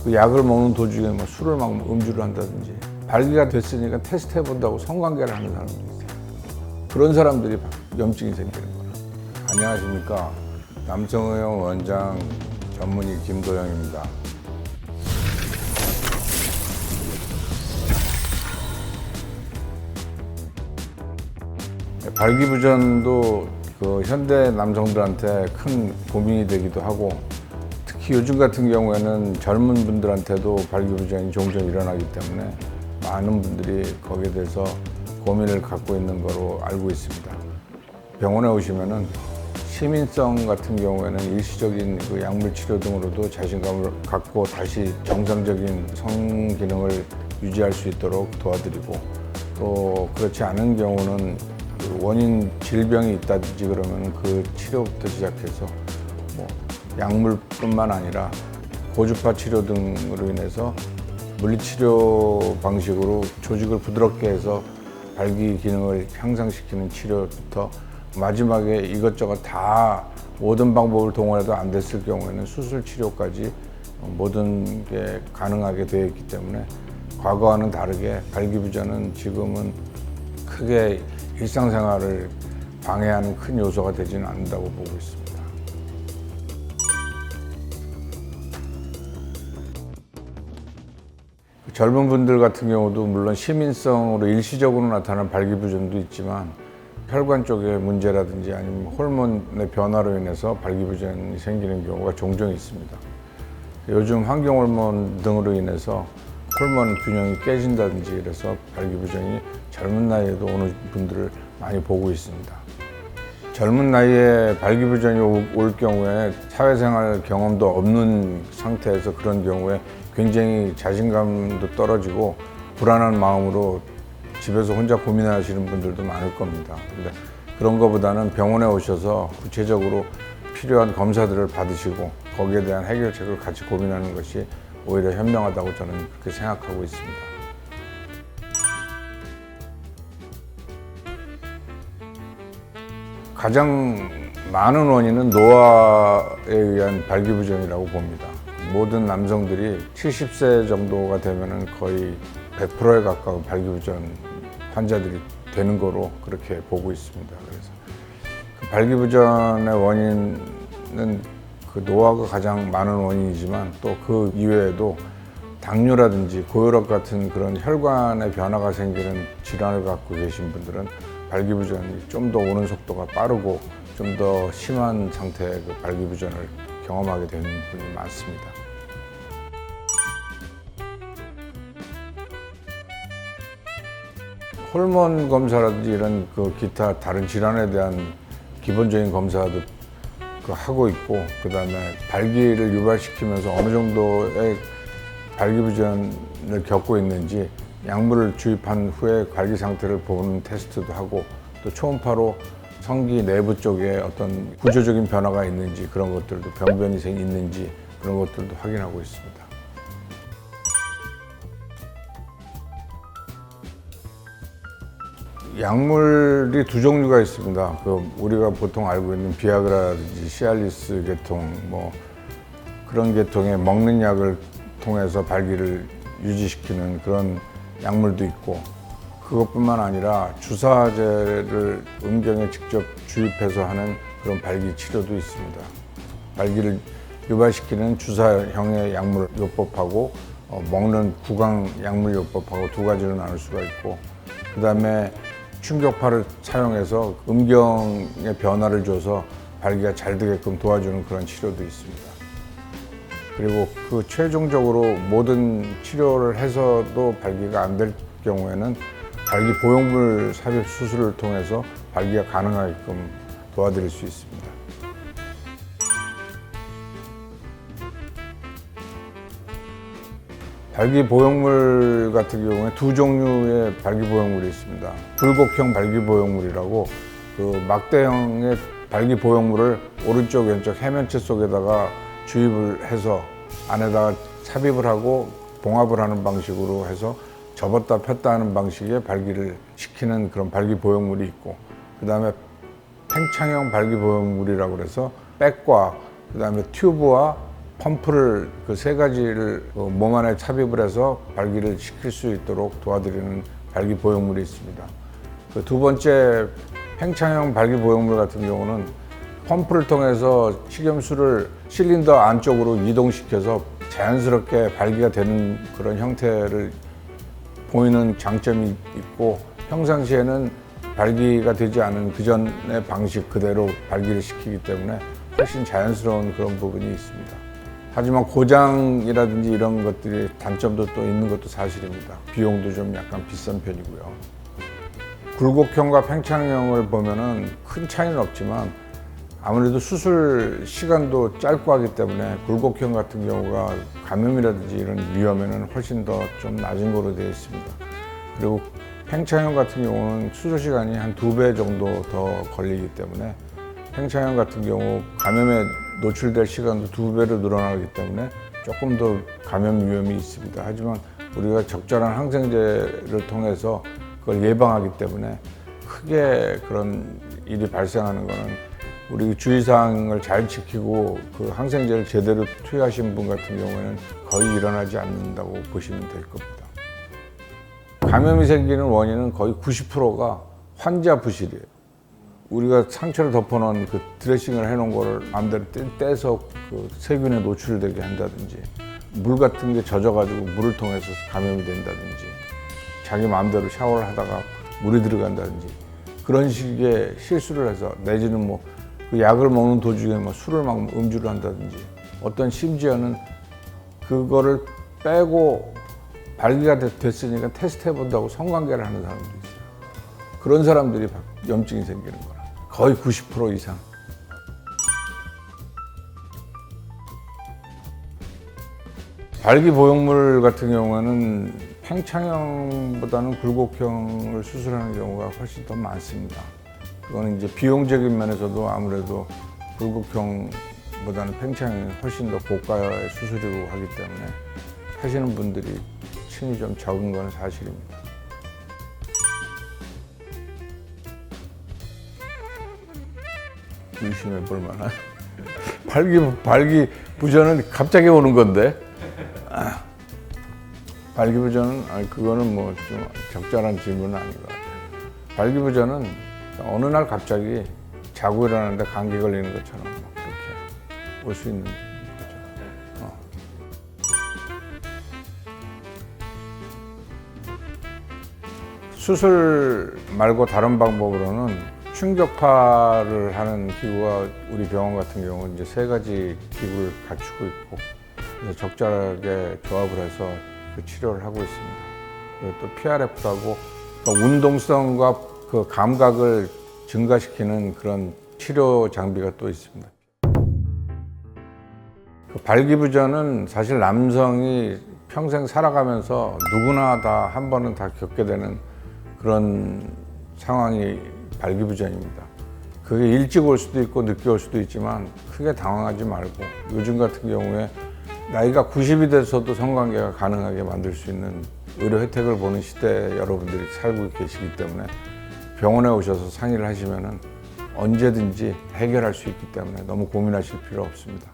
그 약을 먹는 도중에 뭐 술을 막 음주를 한다든지, 발기가 됐으니까 테스트 해본다고 성관계를 하는 사람도 있어요. 그런 사람들이 염증이 생기는 거예요. 안녕하십니까. 남성의용 원장 전문의 김도영입니다. 발기부전도 그 현대 남성들한테 큰 고민이 되기도 하고, 특히 요즘 같은 경우에는 젊은 분들한테도 발기부전이 종종 일어나기 때문에 많은 분들이 거기에 대해서 고민을 갖고 있는 거로 알고 있습니다. 병원에 오시면은 시민성 같은 경우에는 일시적인 그 약물 치료 등으로도 자신감을 갖고 다시 정상적인 성기능을 유지할 수 있도록 도와드리고, 또 그렇지 않은 경우는 그 원인 질병이 있다든지 그러면 그 치료부터 시작해서 뭐 약물뿐만 아니라 고주파 치료 등으로 인해서 물리치료 방식으로 조직을 부드럽게 해서 발기 기능을 향상시키는 치료부터 마지막에 이것저것 다 모든 방법을 동원해도 안 됐을 경우에는 수술 치료까지 모든 게 가능하게 되어 있기 때문에 과거와는 다르게 발기부전은 지금은 크게 일상생활을 방해하는 큰 요소가 되지는 않는다고 보고 있습니다. 젊은 분들 같은 경우도 물론 시민성으로 일시적으로 나타나는 발기부전도 있지만, 혈관 쪽의 문제라든지 아니면 호르몬의 변화로 인해서 발기부전이 생기는 경우가 종종 있습니다. 요즘 환경호르몬 등으로 인해서 호르몬 균형이 깨진다든지 그래서 발기부전이 젊은 나이에도 오는 분들을 많이 보고 있습니다. 젊은 나이에 발기부전이 올 경우에 사회생활 경험도 없는 상태에서 그런 경우에 굉장히 자신감도 떨어지고 불안한 마음으로 집에서 혼자 고민하시는 분들도 많을 겁니다. 근데 그런 것보다는 병원에 오셔서 구체적으로 필요한 검사들을 받으시고 거기에 대한 해결책을 같이 고민하는 것이 오히려 현명하다고 저는 그렇게 생각하고 있습니다. 가장 많은 원인은 노화에 의한 발기부전이라고 봅니다. 모든 남성들이 70세 정도가 되면 거의 100%에 가까운 발기부전 환자들이 되는 거로 그렇게 보고 있습니다. 그래서 그 발기부전의 원인은 그 노화가 가장 많은 원인이지만 또 그 이외에도 당뇨라든지 고혈압 같은 그런 혈관의 변화가 생기는 질환을 갖고 계신 분들은 발기부전이 좀 더 오는 속도가 빠르고 좀 더 심한 상태의 그 발기부전을 경험하게 되는 분이 많습니다. 호르몬 검사라든지 이런 그 기타 다른 질환에 대한 기본적인 검사도 하고 있고, 그 다음에 발기를 유발시키면서 어느 정도의 발기부전을 겪고 있는지 약물을 주입한 후에 발기 상태를 보는 테스트도 하고, 또 초음파로 성기 내부 쪽에 어떤 구조적인 변화가 있는지 그런 것들도 병변이 있는지 그런 것들도 확인하고 있습니다. 약물이 두 종류가 있습니다. 우리가 보통 알고 있는 비아그라든지 시알리스 계통, 뭐 그런 계통의 먹는 약을 통해서 발기를 유지시키는 그런 약물도 있고, 그것뿐만 아니라 주사제를 음경에 직접 주입해서 하는 그런 발기 치료도 있습니다. 발기를 유발시키는 주사형의 약물 요법하고 먹는 구강 약물 요법하고 두 가지로 나눌 수가 있고, 그 다음에 충격파를 사용해서 음경의 변화를 줘서 발기가 잘 되게끔 도와주는 그런 치료도 있습니다. 그리고 그 최종적으로 모든 치료를 해서도 발기가 안 될 경우에는 발기 보형물 삽입 수술을 통해서 발기가 가능하게끔 도와드릴 수 있습니다. 발기 보형물 같은 경우에 두 종류의 발기 보형물이 있습니다. 굴곡형 발기 보형물이라고, 그 막대형의 발기 보형물을 오른쪽 왼쪽 해면체 속에다가 주입을 해서 안에다가 삽입을 하고 봉합을 하는 방식으로 해서 접었다 폈다 하는 방식의 발기를 시키는 그런 발기 보형물이 있고, 그 다음에 팽창형 발기 보형물이라고 해서 백과 그 다음에 튜브와 펌프를 그 세 가지를 몸 안에 삽입을 해서 발기를 시킬 수 있도록 도와드리는 발기 보형물이 있습니다. 그 두 번째 팽창형 발기 보형물 같은 경우는 펌프를 통해서 식염수를 실린더 안쪽으로 이동시켜서 자연스럽게 발기가 되는 그런 형태를 보이는 장점이 있고, 평상시에는 발기가 되지 않은 그 전의 방식 그대로 발기를 시키기 때문에 훨씬 자연스러운 그런 부분이 있습니다. 하지만 고장이라든지 이런 것들이 단점도 또 있는 것도 사실입니다. 비용도 좀 약간 비싼 편이고요. 굴곡형과 팽창형을 보면은 큰 차이는 없지만 아무래도 수술 시간도 짧고 하기 때문에 굴곡형 같은 경우가 감염이라든지 이런 위험에는 훨씬 더 좀 낮은 거로 되어 있습니다. 그리고 팽창형 같은 경우는 수술 시간이 한 2배 정도 더 걸리기 때문에 팽창형 같은 경우 감염에 노출될 시간도 2배로 늘어나기 때문에 조금 더 감염 위험이 있습니다. 하지만 우리가 적절한 항생제를 통해서 그걸 예방하기 때문에 크게 그런 일이 발생하는 거는 우리 주의사항을 잘 지키고 그 항생제를 제대로 투여하신 분 같은 경우에는 거의 일어나지 않는다고 보시면 될 겁니다. 감염이 생기는 원인은 거의 90%가 환자 부실이에요. 우리가 상처를 덮어놓은 그 드레싱을 해놓은 거를 마음대로 떼서 그 세균에 노출되게 한다든지, 물 같은 게 젖어가지고 물을 통해서 감염이 된다든지, 자기 마음대로 샤워를 하다가 물이 들어간다든지 그런 식의 실수를 해서, 내지는 뭐 그 약을 먹는 도중에 뭐 술을 막 음주를 한다든지, 어떤 심지어는 그거를 빼고 발기가 됐으니까 테스트 해본다고 성관계를 하는 사람도 있어요. 그런 사람들이 염증이 생기는 거라. 거의 90% 이상. 발기 보형물 같은 경우에는 팽창형보다는 굴곡형을 수술하는 경우가 훨씬 더 많습니다. 그거는 이제 비용적인 면에서도 아무래도 굴곡형보다는 팽창형이 훨씬 더 고가의 수술이고 하기 때문에 하시는 분들이 층이 좀 적은 건 사실입니다. 의심해 볼 만한. 발기 부전은 갑자기 오는 건데. 발기 부전은, 아니, 그거는 뭐 좀 적절한 질문은 아닌 것 같아요. 발기 부전은 어느 날 갑자기 자고 일어나는데 감기 걸리는 것처럼 그렇게 올 수 있는 거죠. 수술 말고 다른 방법으로는 충격파를 하는 기구가 우리 병원 같은 경우는 이제 3가지 기구를 갖추고 있고, 적절하게 조합을 해서 그 치료를 하고 있습니다. 그리고 또 PRF라고 운동성과 그 감각을 증가시키는 그런 치료 장비가 또 있습니다. 그 발기부전은 사실 남성이 평생 살아가면서 누구나 다 한 번은 다 겪게 되는 그런 상황이 발기부전입니다. 그게 일찍 올 수도 있고 늦게 올 수도 있지만 크게 당황하지 말고, 요즘 같은 경우에 나이가 90이 돼서도 성관계가 가능하게 만들 수 있는 의료 혜택을 보는 시대에 여러분들이 살고 계시기 때문에 병원에 오셔서 상의를 하시면은 언제든지 해결할 수 있기 때문에 너무 고민하실 필요 없습니다.